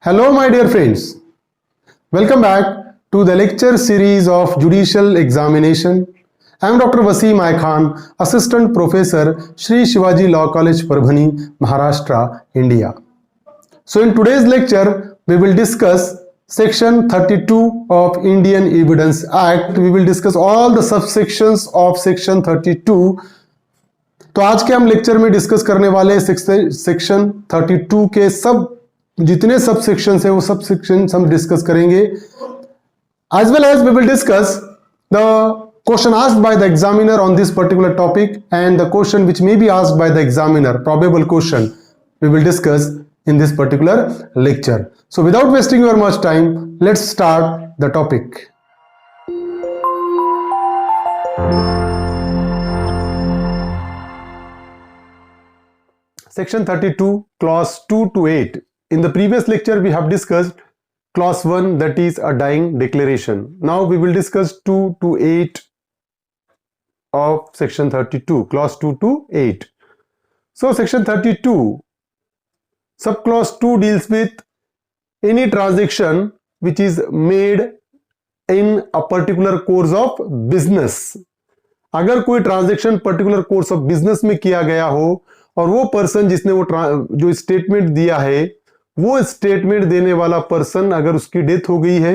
Hello, my dear friends. Welcome back to the lecture series of Judicial Examination. I am Dr. Wasim I Khan, Assistant Professor, Shri Shivaji Law College, Parbhani, Maharashtra, India. So, in today's lecture, we will discuss Section 32 of Indian Evidence Act. We will discuss all the subsections of Section 32. तो आज के हम lecture में discuss करने वाले section 32 के सब जितने सब सेक्शन है वो सब सेक्शन हम डिस्कस करेंगे as well as we will discuss the question asked by the examiner on this particular topic and the question which may be asked by the examiner, probable question, we will discuss in this particular lecture. So without wasting your much time, let's start the topic. Section 32, clause 2 to 8. In the previous lecture, we have discussed clause 1, that is a dying declaration. Now we will discuss 2 to 8 of section 32, clause 2 to 8. So section 32, subclause 2 deals with any transaction which is made in a particular course of business. अगर कोई transaction particular course of business में किया गया हो और वो person जिसने वो जो स्टेटमेंट दिया है वो स्टेटमेंट देने वाला पर्सन अगर उसकी डेथ हो गई है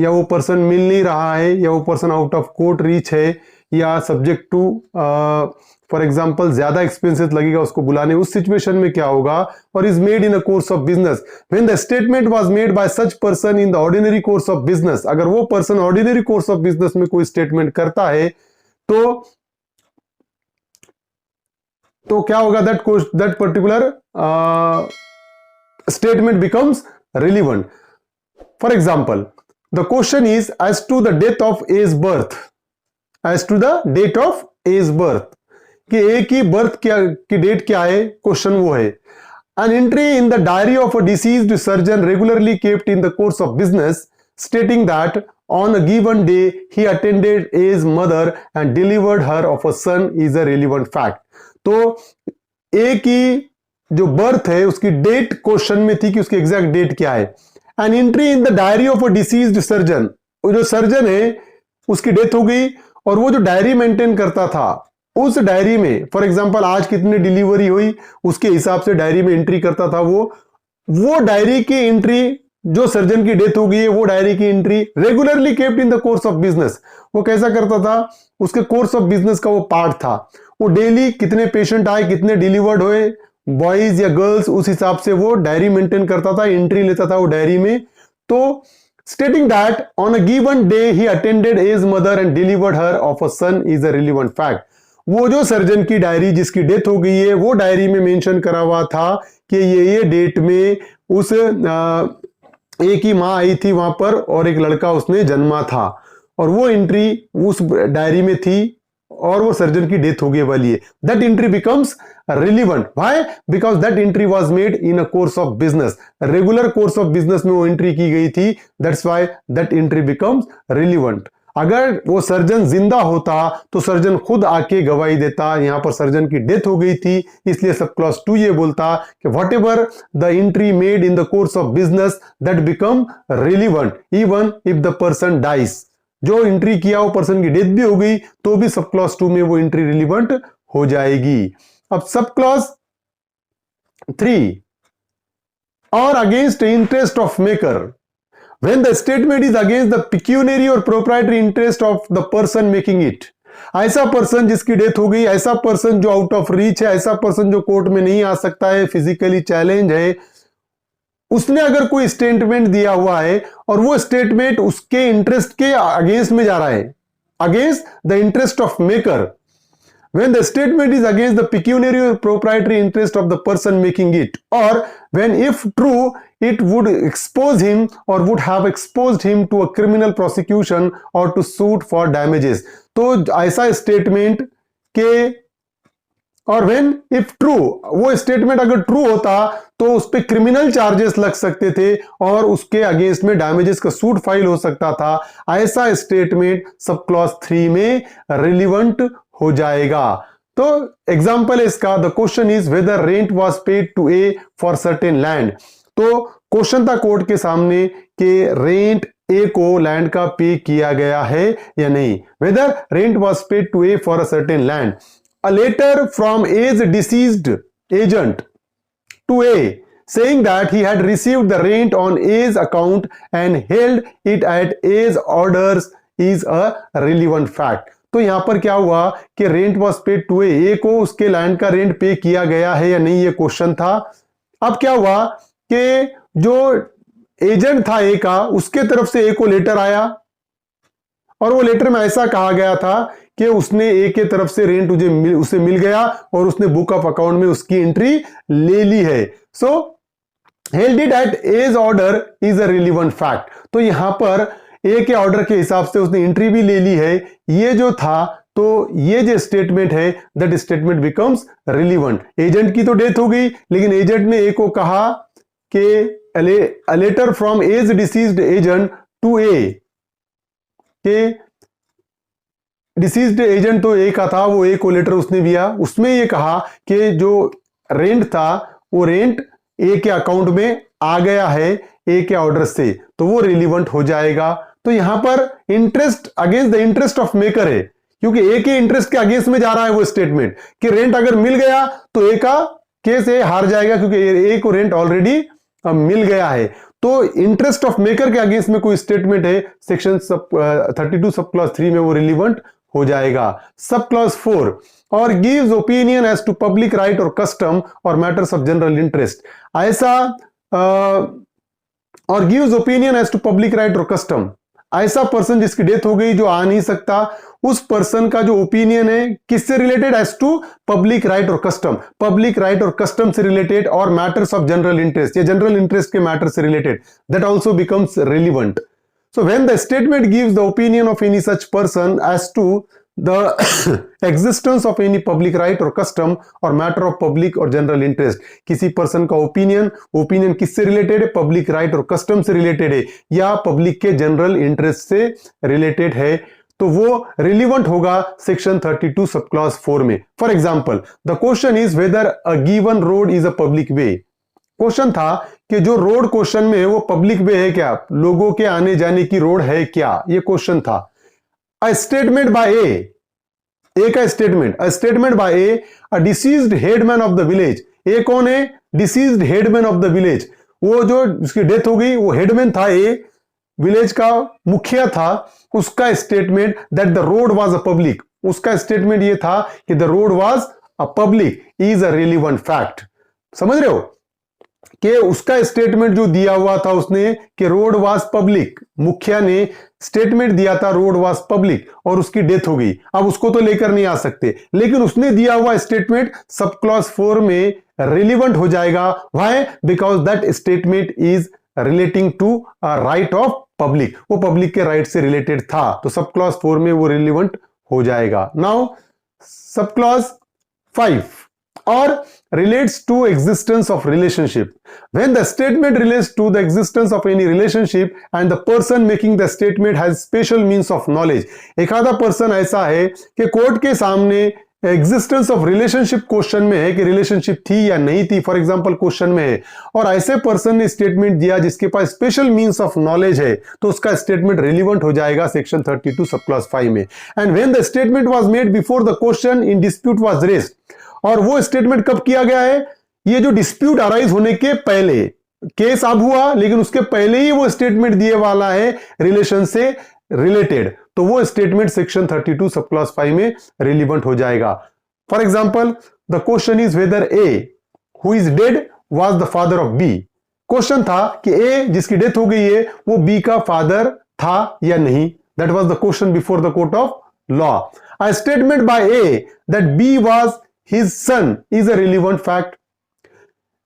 या वो पर्सन मिल नहीं रहा है या वो person out of court reach है या सब्जेक्ट टू फॉर एग्जांपल ज्यादा एक्सपेंसेस लगेगा उसको बुलाने, उस सिचुएशन में क्या होगा, और is made in a course of business when the statement was made by such person in the ordinary course of business. अगर वो person ordinary course of business में कोई स्टेटमेंट करता है तो क्या होगा, that particular statement becomes relevant. For example, the question is as to the date of A's birth. As to the date of A's birth, कि A की birth की डेट क्या है, क्वेश्चन वो है. An entry in the diary of a deceased surgeon regularly kept in the course of business stating that on a given day he attended A's mother and delivered her of a son is a relevant fact. तो A की जो birth है उसकी date question में थी कि उसकी exact date क्या है. An entry in the diary of a deceased surgeon, वो जो सर्जन है उसकी डेथ हो गई और वो जो डायरी मेंटेन करता था उस डायरी में फॉर एग्जांपल आज कितनी डिलीवरी हुई उसके हिसाब से डायरी में एंट्री करता था. वो डायरी की एंट्री जो सर्जन की डेथ हो गई है वो डायरी की entry regularly kept in the course of business. वो कैसा करता था, उसके कोर्स ऑफ बिजनेस का वो पार्ट था. वो डेली कितने पेशेंट आए, कितने डिलीवर्ड हुए, बॉयज या गर्ल्स, उस हिसाब से वो डायरी मेंटेन करता था, एंट्री लेता था वो डायरी में. तो stating that on a given day he attended A's mother and delivered her of a son is a relevant fact. वो जो सर्जन की डायरी जिसकी डेथ हो गई है वो डायरी में मेंशन करा हुआ था कि ये डेट में उस एक ही माँ आई थी वहां पर और एक लड़का उसने जन्मा था और वो एंट्री उस डायरी में थी और वो सर्जन की डेथ हो गई वाली है. That entry becomes relevant. Why? Because that entry was made in a course of business. Regular course of business में वो एंट्री की गई थी. That's why that entry becomes relevant. अगर वो सर्जन जिंदा होता तो सर्जन खुद आके गवाही देता. यहां पर सर्जन की डेथ हो गई थी इसलिए सब क्लॉज 2 ये बोलता कि whatever the entry made in the course of business that become relevant even if the person dies. जो एंट्री किया वो पर्सन की डेथ भी हो गई तो भी सब क्लॉज 2 में वो एंट्री रिलीवेंट हो जाएगी. अब सब क्लॉज 3 और against interest of maker when the statement is against the pecuniary or proprietary interest of the person making it. ऐसा पर्सन जिसकी डेथ हो गई, ऐसा पर्सन जो आउट ऑफ रीच है, ऐसा पर्सन जो कोर्ट में नहीं आ सकता है, फिजिकली चैलेंज है, उसने अगर कोई स्टेटमेंट दिया हुआ है और वो स्टेटमेंट उसके इंटरेस्ट के अगेंस्ट में जा रहा है, against the interest of maker. When the statement is against the pecuniary or proprietary interest of the person making it, or when, if true, it would expose him or would have exposed him to a criminal prosecution or to suit for damages. तो ऐसा statement के और when if true, वो statement अगर true होता तो उस पर क्रिमिनल चार्जेस लग सकते थे और उसके अगेंस्ट में डैमेजेस का सूट फाइल हो सकता था. ऐसा स्टेटमेंट सब क्लॉज 3 में रिलीवेंट हो जाएगा. तो एग्जांपल है इसका, the question is whether rent was paid to A for certain land. तो क्वेश्चन था कोर्ट के सामने कि रेंट ए को लैंड का पे किया गया है या नहीं, whether rent was paid to A for a certain land, a letter from A's deceased agent to A saying that he had received the rent on A's account and held it at A's orders is a relevant fact. तो यहां पर क्या हुआ कि rent was paid to ए को उसके land का rent पे किया गया है या नहीं, ये क्वेश्चन था। अब क्या हुआ कि जो एजेंट था ए का, उसके तरफ से ए को लेटर आया और वो लेटर में ऐसा कहा गया था कि उसने ए के तरफ से रेंट उसे मिल गया और उसने बुक ऑफ अकाउंट में उसकी एंट्री ले ली है। So held it at age order is a relevant fact. तो यहां पर ए के ऑर्डर के हिसाब से उसने एंट्री भी ले ली है, ये जो था, तो ये जो स्टेटमेंट है that statement becomes relevant. Agent की तो डेथ हो गई, लेकिन एजेंट ने ए को कहा कि a letter from A's deceased agent to A, के डिसीज्ड एजेंट तो ए का था, वो ए को लेटर उसने दिया, उसमें ये कहा कि जो रेंट था वो रेंट ए के अकाउंट में आ गया है ए के ऑर्डर से, तो वो रिलीवेंट हो जाएगा। तो यहां पर interest against the interest of maker है, क्योंकि ए के इंटरेस्ट के अगेंस्ट में जा रहा है वो स्टेटमेंट कि रेंट अगर मिल गया तो ए का केस ए हार जाएगा, क्योंकि ए को रेंट ऑलरेडी मिल गया है। तो इंटरेस्ट ऑफ मेकर के अगेंस्ट में कोई स्टेटमेंट है सेक्शन 32 सब क्लॉज 3 में, वो रिलीवेंट हो जाएगा। सब क्लॉज 4 और gives opinion as to public right और कस्टम और मैटर्स ऑफ जनरल इंटरेस्ट, ऐसा और gives opinion as to public right और कस्टम, ऐसा पर्सन जिसकी डेथ हो गई जो आ नहीं सकता, उस पर्सन का जो ओपिनियन है किससे related, as to public right और कस्टम, पब्लिक राइट और कस्टम से रिलेटेड, और मैटर्स ऑफ जनरल इंटरेस्ट या जनरल इंटरेस्ट के मैटर से related, that also becomes relevant. So when the statement gives the opinion of any such person as to the existence of any public right or custom or matter of public or general interest, किसी person का opinion किससे related है, public right और custom से related है या public के general interest से रिलेटेड है, तो वो रिलीवेंट होगा सेक्शन 32 सब क्लॉज 4 में। For example, the question is weather a given road is a public way. Question था कि जो रोड क्वेश्चन में है वो पब्लिक वे है क्या, लोगों के आने जाने की रोड है क्या, ये क्वेश्चन था। अ स्टेटमेंट बाय ए का statement, a statement by A, a deceased headman of the village. A कौन है, deceased headman of the village, वो जो उसकी डेथ हो गई वो हेडमैन था, ए विलेज का मुखिया था, उसका statement that the road was a public, उसका स्टेटमेंट ये था कि the road was a public is a relevant fact. समझ रहे हो कि उसका स्टेटमेंट जो दिया हुआ था उसने कि रोड वाज पब्लिक, मुखिया ने स्टेटमेंट दिया था रोड वाज पब्लिक और उसकी डेथ हो गई, अब उसको तो लेकर नहीं आ सकते, लेकिन उसने दिया हुआ स्टेटमेंट सब क्लॉज 4 में रिलीवेंट हो जाएगा। Why, because that statement is relating to a right of public, वो पब्लिक के राइट से रिलेटेड था, तो सब क्लॉज 4 में वो रिलीवेंट हो जाएगा। Now sub clause 5 or relates to existence of relationship. When the statement relates to the existence of any relationship and the person making the statement has special means of knowledge, एक आधा person ऐसा है कि court के सामने existence of relationship question में है कि रिलेशनशिप थी या नहीं थी, फॉर एग्जांपल क्वेश्चन में है, और ऐसे पर्सन ने स्टेटमेंट दिया जिसके पास स्पेशल मींस ऑफ नॉलेज है, तो उसका स्टेटमेंट रिलीवेंट हो जाएगा सेक्शन 32 सब क्लॉज 5 में। And when the statement was made before the question in dispute was raised, और वो स्टेटमेंट कब किया गया है, ये जो डिस्प्यूट अराइज होने के पहले, केस अब हुआ लेकिन उसके पहले ही वो स्टेटमेंट दिए वाला है रिलेशन से रिलेटेड, तो वो स्टेटमेंट सेक्शन 32 सब क्लॉज 5 में रिलीवेंट हो जाएगा। For example, the question is whether A who is dead was the father of B. Question था कि ए जिसकी डेथ हो गई है वो बी का फादर था या नहीं, that was the question before the court of law. A statement by A that B was his son is a relevant fact।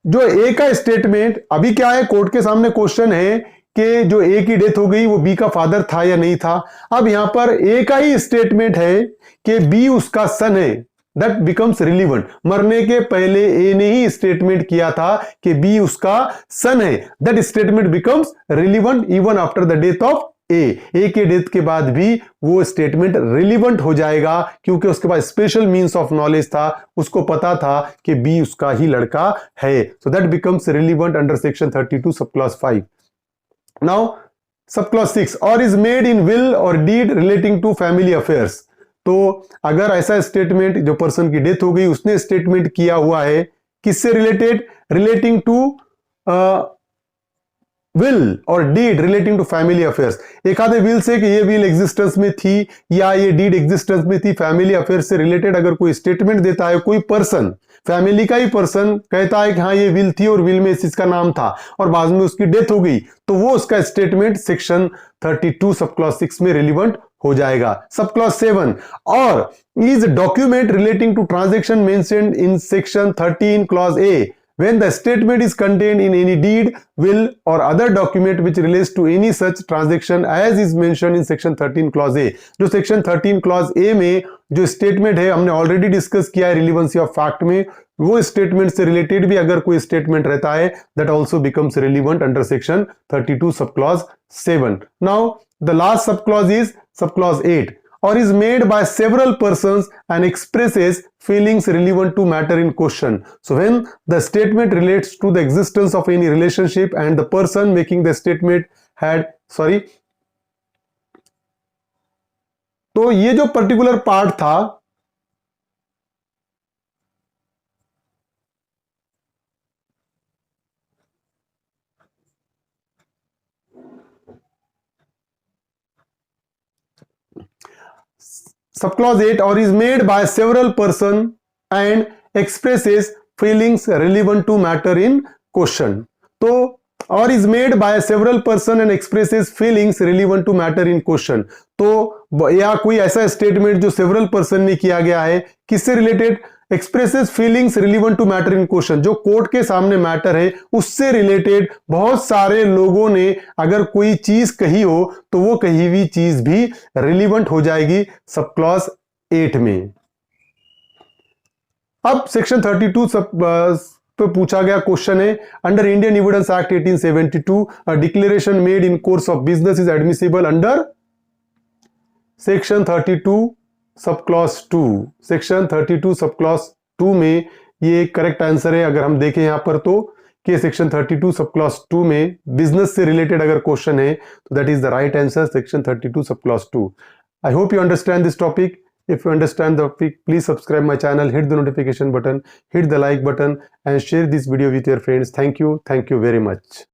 जो ए का स्टेटमेंट अभी क्या है, कोर्ट के सामने क्वेश्चन है कि जो ए की डेथ हो गई वो बी का फादर था या नहीं था। अब यहां पर ए का ही स्टेटमेंट है कि बी उसका सन है, दैट बिकम्स रिलीवेंट। मरने के पहले ए ने ही स्टेटमेंट किया था कि बी उसका सन है, that statement becomes relevant even after the death of A के डेथ के बाद भी वो स्टेटमेंट रिलीवेंट हो जाएगा, क्योंकि उसके पास स्पेशल मीन्स ऑफ नॉलेज था, उसको पता था कि बी उसका ही लड़का है। So that becomes relevant under section 32 sub clause 5। Now sub clause 6, और इज मेड इन विल और deed relating to family affairs. तो अगर ऐसा स्टेटमेंट, जो पर्सन की डेथ हो गई उसने स्टेटमेंट किया हुआ है, किससे रिलेटेड, रिलेटिंग टू विल और deed relating to family affairs. एक आधे विल से कि ये विल एग्जिस्टेंस में थी या ये डीड एग्जिस्टेंस में थी, फैमिली अफेयर्स से रिलेटेड अगर कोई स्टेटमेंट देता है, कोई पर्सन, फैमिली का ही पर्सन कहता है कि हाँ ये विल थी और विल में इस चीज का नाम था और बाद में उसकी डेथ हो गई, तो वो उसका स्टेटमेंट सेक्शन 32 सब क्लॉज 6 में रिलीवेंट हो जाएगा। सब क्लॉज 7, और is document relating to transaction mentioned in section 13 clause A when the statement is contained in any deed, will or other document which relates to any such transaction as is mentioned in section 13 clause A। जो section 13 clause A में जो statement है, हमने already discuss किया है relevancy of fact में, वो statement से related भी अगर कोई statement रहता है, that also becomes relevant under section 32 sub clause 7। Now the last sub clause is sub clause 8, or is made by several persons and expresses feelings relevant to matter in question। So when the statement relates to the existence of any relationship and the person making the statement had तो ये जो particular part था, subclause 8, or is made by several person and expresses feelings relevant to matter in question। तो or is made by several person and expresses feelings relevant to matter in question। तो या कोई ऐसा statement जो several person ने किया गया है, किससे related, expresses feelings relevant to matter in question, जो कोर्ट के सामने मैटर है उससे रिलेटेड बहुत सारे लोगों ने अगर कोई चीज कही हो तो वो कही हुई चीज भी रिलीवेंट हो जाएगी सब क्लॉज 8 में। अब सेक्शन 32 सब पे पूछा गया क्वेश्चन है, under Indian evidence act 1872 a declaration made in course of business is admissible under section 32 sub clause 2। Section 32 sub clause 2 में ये करेक्ट आंसर है। अगर हम देखें यहां पर तो कि सेक्शन 32 सब क्लॉज 2 में बिजनेस से रिलेटेड अगर क्वेश्चन है तो that is the right answer, section 32 sub clause 2। I hope you understand this topic. If you understand the topic, please subscribe my channel, hit the notification button, hit the like button and share this video with your friends. Thank you very much.